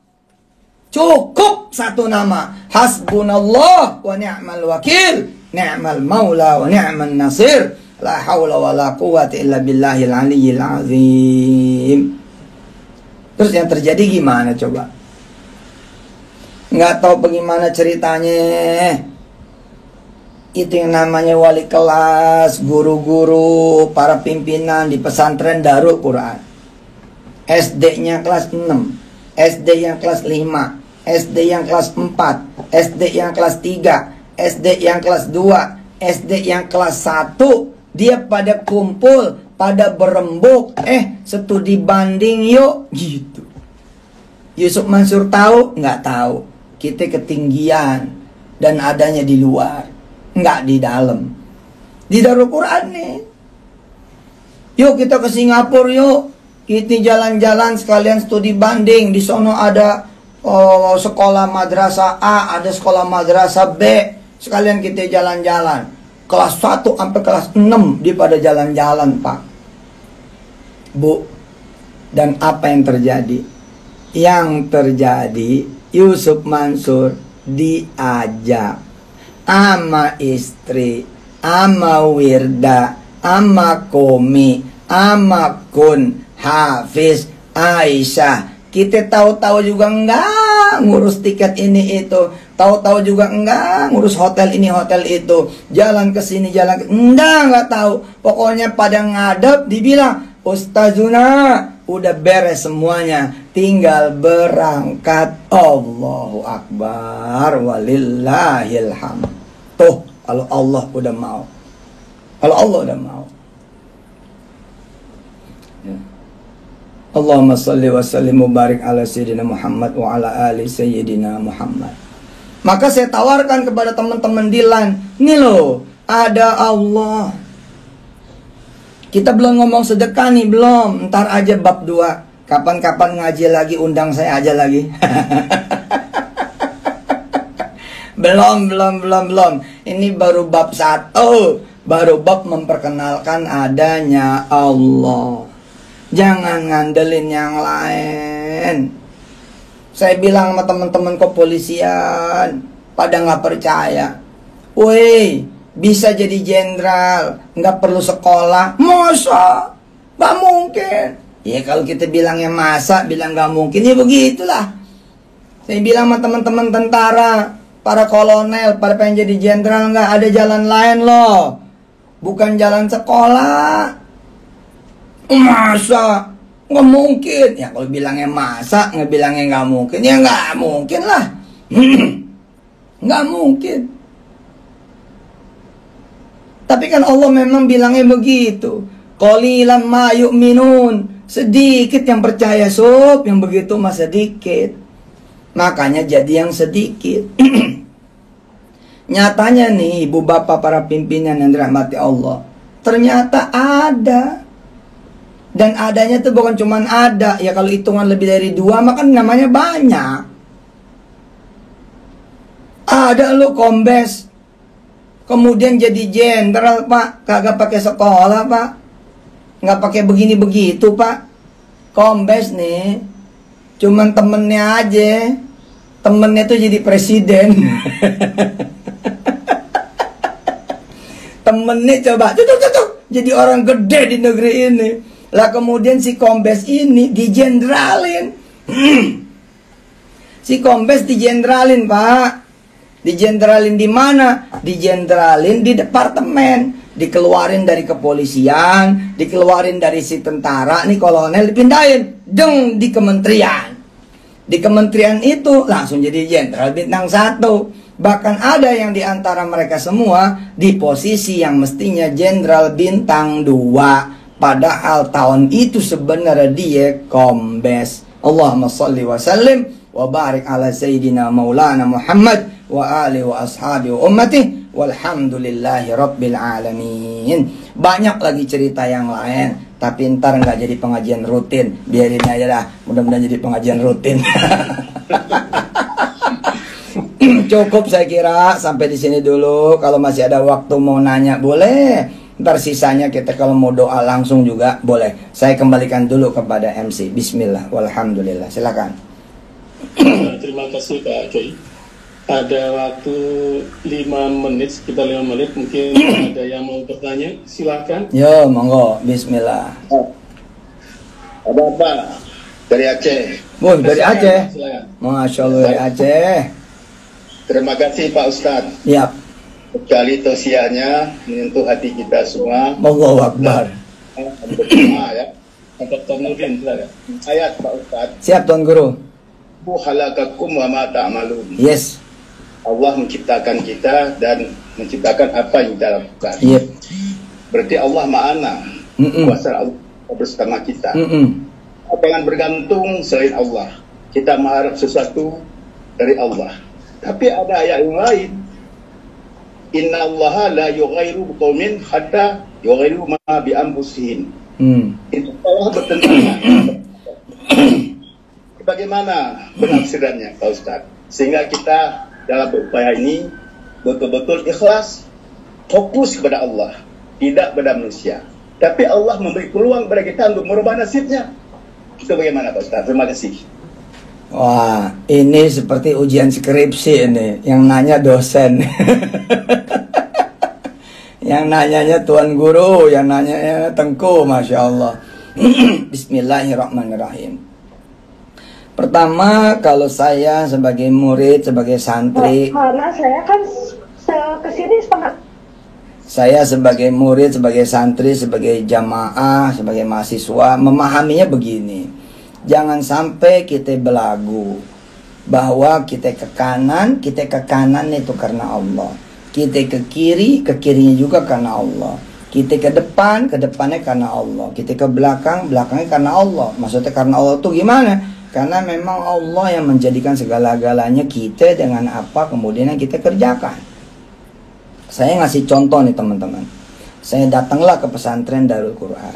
Cukup satu nama, hasbunallah wa ni'mal wakil, ni'mal maula wa ni'mal nasir, la hawla wa la quwwata illa billahil aliyyil azim. Terus yang terjadi gimana coba? Nggak tahu bagaimana ceritanya. Itu yang namanya wali kelas, guru-guru, para pimpinan di pesantren Darul Quran. SD-nya kelas 6, SD yang kelas 5, SD yang kelas 4, SD yang kelas 3, SD yang kelas 2, SD yang kelas 1. Dia pada kumpul, pada berembuk, studi banding yuk, gitu. Yusuf Mansur tahu? Nggak tahu. Kita ketinggian dan adanya di luar, nggak di dalam. Di Darul Quran nih. Yuk kita ke Singapura yuk. Kita jalan-jalan sekalian studi banding. Di sono ada sekolah madrasah A, ada sekolah madrasah B. Sekalian kita jalan-jalan. Kelas 1 sampai kelas 6 dia pada jalan-jalan, Pak. Bu. Dan apa yang terjadi? Yang terjadi, Yusuf Mansur diajak ama istri, ama Wirda, ama Komi, ama Kun, Hafiz, Aisyah. Kita tahu-tahu juga enggak ngurus tiket ini itu, tahu-tahu juga enggak ngurus hotel ini hotel itu, jalan ke sini jalan ke enggak tahu. Pokoknya pada ngadep dibilang, Ustazuna udah beres semuanya, tinggal berangkat. Allahu Akbar, walillahil hamd. Tuh, kalau Allah udah mau, kalau Allah udah mau. Ya. Allahumma salli wa sallim mubarik ala sayyidina Muhammad wa ala ali sayyidina Muhammad. Maka saya tawarkan kepada teman-teman di LAN, nih loh, ada Allah. Kita belum ngomong sedekah nih, belum. Ntar aja bab 2. Kapan-kapan ngaji lagi, undang saya aja lagi. Belum. Ini baru bab 1. Baru bab memperkenalkan adanya Allah. Jangan ngandelin yang lain. Saya bilang sama teman-teman kepolisian, pada nggak percaya. Woi, bisa jadi jenderal, nggak perlu sekolah. Masa? Nggak mungkin. Ya kalau kita bilangnya masa, bilang nggak mungkin, ya begitulah. Saya bilang sama teman-teman tentara, para kolonel, pada pengen jadi jenderal, nggak ada jalan lain loh. Bukan jalan sekolah. Masa? Nggak mungkin. Ya kalau bilangnya masa, nggak bilangnya nggak mungkin, ya nggak mungkin lah. Nggak mungkin. Tapi kan Allah memang bilangnya begitu. Qalilan ma yu'minun. Sedikit yang percaya, sob. Yang begitu mah sedikit. Makanya jadi yang sedikit. Nyatanya nih, ibu bapak para pimpinan yang dirahmati Allah, ternyata ada. Dan adanya tuh bukan cuman ada. Ya kalau hitungan lebih dari 2, maka namanya banyak. Ada lo kombes, kemudian jadi jenderal, Pak. Kagak pakai sekolah, Pak. Nggak pakai begini begitu, Pak. Kombes nih, cuman temennya aja. Temennya tuh jadi presiden. Temennya coba tuh, jadi orang gede di negeri ini. Lah kemudian si kombes ini dijenderalin. Si kombes dijenderalin, Pak. Dijenderalin di mana? Dijenderalin di departemen. Dikeluarin dari kepolisian, dikeluarin dari si tentara, nih kolonel dipindahin, di kementerian. Di kementerian itu langsung jadi jenderal bintang 1. Bahkan ada yang di antara mereka semua di posisi yang mestinya jenderal bintang 2, padahal tahun itu sebenarnya dia kombes. Allahumma salli wa sallim wa barik ala sayyidina maulana Muhammad wa alihi wa ashabi wa ummati walhamdulillahi rabbil alamin. Banyak lagi cerita yang lain, tapi ntar nggak jadi pengajian rutin, biarin aja lah, mudah-mudahan jadi pengajian rutin. Cukup saya kira sampai di sini dulu. Kalau masih ada waktu mau nanya boleh. Ntar sisanya kita kalau mau doa langsung juga boleh. Saya kembalikan dulu kepada MC. Bismillah, walhamdulillah. Silakan. Terima kasih Pak Kiai. Ada waktu 5 menit, sekitar 5 menit. Mungkin ada yang mau bertanya, silakan. Yo, monggo. Bismillah. Ada apa? Dari Aceh. Wah, dari Aceh. Silakan. Masya Allah, dari Aceh. Terima kasih Pak Ustadz. Yap. Sekali tausiahnya menyentuh hati kita semua. Allahu Akbar. Berdoa ya. Dr. Nurdin, silakan. Ayat Pak Ustadz. Siap Tuan Guru. Bu halakakum wa ma ta'malun. Yes. Allah menciptakan kita dan menciptakan apa yang kita lakukan. Yep. Berarti Allah ma'ana. Kuasa Allah bersama kita. Jangan bergantung selain Allah. Kita mengharap sesuatu dari Allah. Tapi ada ayat yang lain. Inna allaha la yughayru biqaumin hatta yughayru ma bi anfusihim. Itu Allah bertentangan. Bagaimana penafsirannya Pak Ustadz? Sehingga kita dalam berupaya ini betul-betul ikhlas, fokus kepada Allah, tidak pada manusia. Tapi Allah memberi peluang kepada kita untuk merubah nasibnya. Itu bagaimana Pak Ustadz? Terima kasih. Wah, ini seperti ujian skripsi ini. Yang nanya dosen. Yang nanyanya Tuan Guru, yang nanyanya Tengku, Masya Allah. Bismillahirrahmanirrahim. Pertama, kalau saya sebagai murid, sebagai santri, karena saya kan kesini setengah. Saya sebagai murid, sebagai santri, sebagai jamaah, sebagai mahasiswa, memahaminya begini. Jangan sampai kita belagu bahwa kita ke kanan itu karena Allah. Kita ke kirinya juga karena Allah. Kita ke depannya karena Allah. Kita ke belakangnya karena Allah. Maksudnya karena Allah itu gimana? Karena memang Allah yang menjadikan segala-galanya kita dengan apa kemudian yang kita kerjakan. Saya ngasih contoh nih teman-teman. Saya datanglah ke pesantren Darul Quran.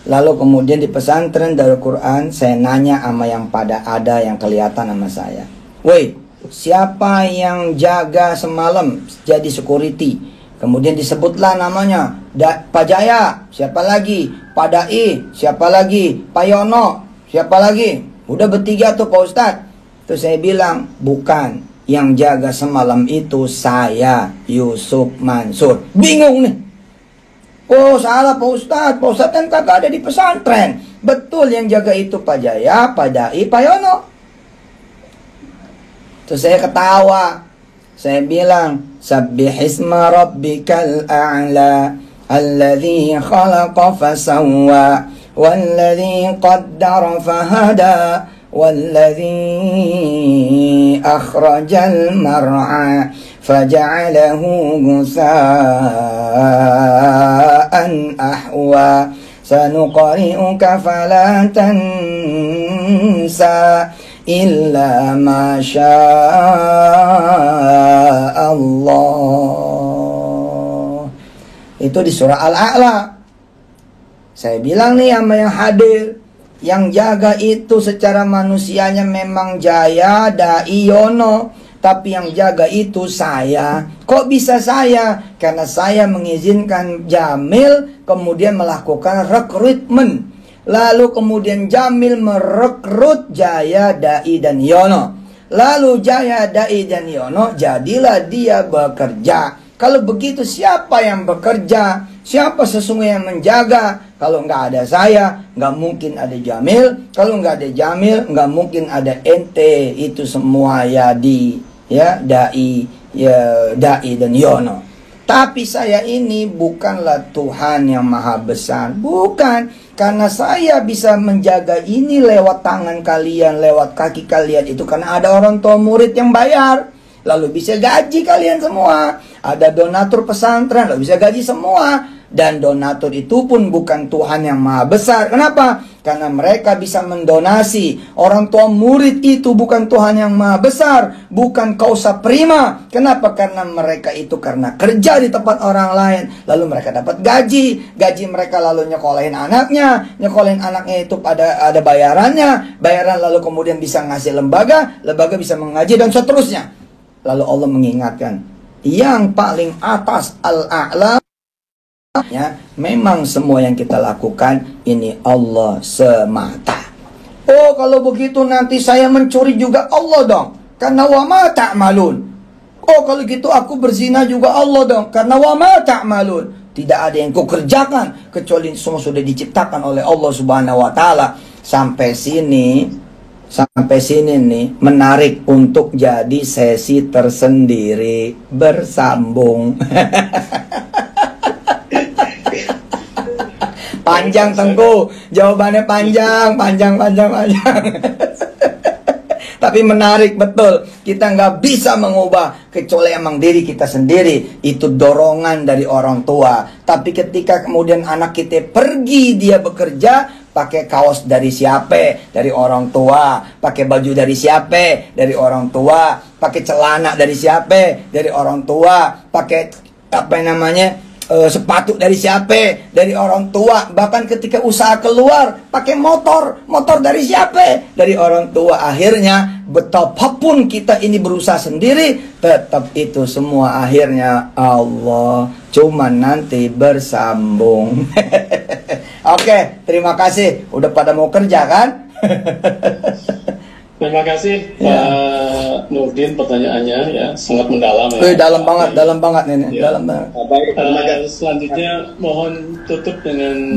Lalu kemudian di pesantren Darul Quran saya nanya sama yang pada ada yang kelihatan sama saya. Woi, siapa yang jaga semalam jadi security? Kemudian disebutlah namanya. Pak Jaya, siapa lagi? Pak Dai, siapa lagi? Pak Yono, siapa lagi? Udah bertiga tuh Pak Ustadz. Terus saya bilang, bukan. Yang jaga semalam itu saya, Yusuf Mansur. Bingung nih. Oh salah Pak Ustadz. Pak Ustadz kan kagak ada di pesantren. Betul yang jaga itu Pak Jaya, Pak Dai, Pak Yono. Terus saya ketawa. Saya bilang, Sabbihisma rabbikal a'la alladhi khalaqa fasawwa والذي قدر فهدى والذي أخرج المرعى فجعله غثاء أحوى سنقرئك فلا تنسى إلا ما شاء الله. Itu di surah Al-A'la. Saya bilang nih sama yang hadir, yang jaga itu secara manusianya memang Jaya, Dai, Yono, tapi yang jaga itu saya. Kok bisa saya? Karena saya mengizinkan Jamil kemudian melakukan rekrutmen. Lalu kemudian Jamil merekrut Jaya, Dai, dan Yono. Lalu Jaya, Dai, dan Yono jadilah dia bekerja. Kalau begitu siapa yang bekerja? Siapa sesungguhnya yang menjaga? Kalau nggak ada saya, nggak mungkin ada Jamil. Kalau nggak ada Jamil, nggak mungkin ada ente. Itu semua ya Dai, Dai dan Yono. Tapi saya ini bukanlah Tuhan yang maha besar. Bukan. Karena saya bisa menjaga ini lewat tangan kalian, lewat kaki kalian. Itu karena ada orang tua murid yang bayar. lalu bisa gaji kalian semua. Ada donatur pesantren, lalu bisa gaji semua. Dan donatur itu pun bukan Tuhan yang maha besar. Kenapa? Karena mereka bisa mendonasi. Orang tua murid itu bukan Tuhan yang maha besar, bukan kausa prima. Kenapa? Karena mereka itu karena kerja di tempat orang lain, lalu mereka dapat gaji. Gaji mereka lalu nyekolahin anaknya. Nyekolahin anaknya itu ada bayarannya. Bayaran lalu kemudian bisa ngasih lembaga. Lembaga bisa mengaji dan seterusnya. Lalu Allah mengingatkan, yang paling atas al-a'la, ya, memang semua yang kita lakukan ini Allah semata. Oh, kalau begitu nanti saya mencuri juga Allah dong, karena wa ma ta'malun. Oh, kalau gitu aku berzina juga Allah dong, karena wa ma ta'malun. Tidak ada yang kau kerjakan kecuali semua sudah diciptakan oleh Allah Subhanahu wa taala. Sampai sini nih menarik untuk jadi sesi tersendiri bersambung. Panjang Tengku, jawabannya panjang. Tapi menarik betul. Kita nggak bisa mengubah kecuali emang diri kita sendiri. Itu dorongan dari orang tua. Tapi ketika kemudian anak kita pergi, dia bekerja, pakai kaos dari siapa? Dari orang tua. Pakai baju dari siapa? Dari orang tua. Pakai celana dari siapa? Dari orang tua. Pakai sepatu dari siapa? Dari orang tua. Bahkan ketika usaha keluar, pakai motor dari siapa? Dari orang tua. Akhirnya betapapun kita ini berusaha sendiri, tetap itu semua akhirnya Allah. Cuman nanti bersambung. Oke, terima kasih. Udah pada mau kerja kan? Terima kasih Pak Nurdin, pertanyaannya ya sangat mendalam ya. Dalam banget nenek. Ya. Dalam banget. Selanjutnya mohon tutup dengan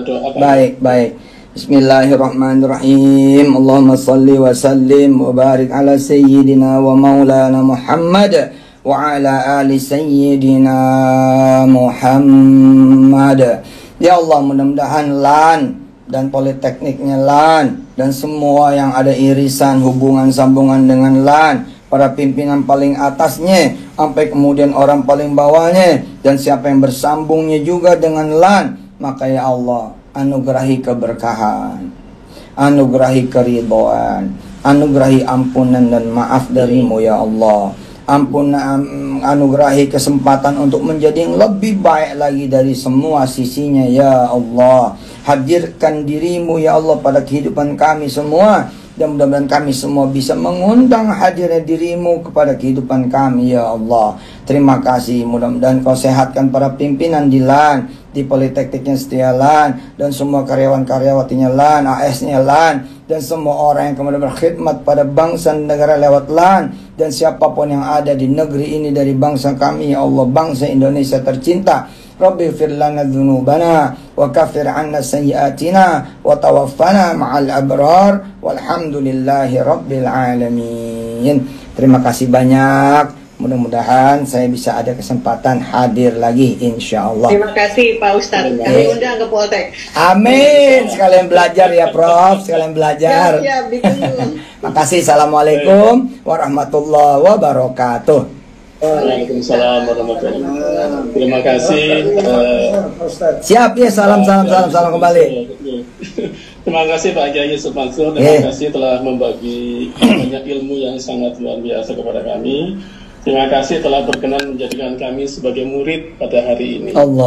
doa. Baik. Bismillahirrahmanirrahim. Allahumma salli wa sallim wa barik ala sayyidina wa maulana Muhammad wa ala ali sayyidina Muhammad. Ya Allah, mudah-mudahan LAN dan Politekniknya LAN dan semua yang ada irisan hubungan sambungan dengan LAN, para pimpinan paling atasnya sampai kemudian orang paling bawahnya, dan siapa yang bersambungnya juga dengan LAN, maka ya Allah anugerahi keberkahan, anugerahi keridhaan, anugerahi ampunan dan maaf darimu ya Allah. Anugerahi kesempatan untuk menjadi yang lebih baik lagi dari semua sisinya ya Allah. Hadirkan dirimu ya Allah pada kehidupan kami semua, dan mudah-mudahan kami semua bisa mengundang hadirnya dirimu kepada kehidupan kami ya Allah. Terima kasih, mudah-mudahan kau sehatkan para pimpinan di LAN, di Politekniknya Setia LAN, dan semua karyawan-karyawatinya LAN, AS-nya LAN, dan semua orang yang kemudian berkhidmat pada bangsa dan negara lewat LAN, dan siapapun yang ada di negeri ini dari bangsa kami ya Allah, bangsa Indonesia tercinta. Rabbi fir lana dhunubana wa kafir anna sayyiatina wa tawaffana ma'al abrar walhamdulillahi rabbil alamin. Terima kasih banyak. Mudah-mudahan saya bisa ada kesempatan hadir lagi insyaallah. Terima kasih Pak Ustadz. Kami undang ke Poltek. Amin. Sekalian belajar ya Prof, sekalian belajar. Siap, ditunggu. Makasih. Assalamualaikum warahmatullahi wabarakatuh. Waalaikumsalam warahmatullahi wabarakatuh. Terima kasih. Siap ya, salam kembali. Terima kasih Pak Kiai Yusuf Mansur. Terima kasih telah membagi banyak ilmu yang sangat luar biasa kepada kami. Terima kasih telah berkenan menjadikan kami sebagai murid pada hari ini. Allah.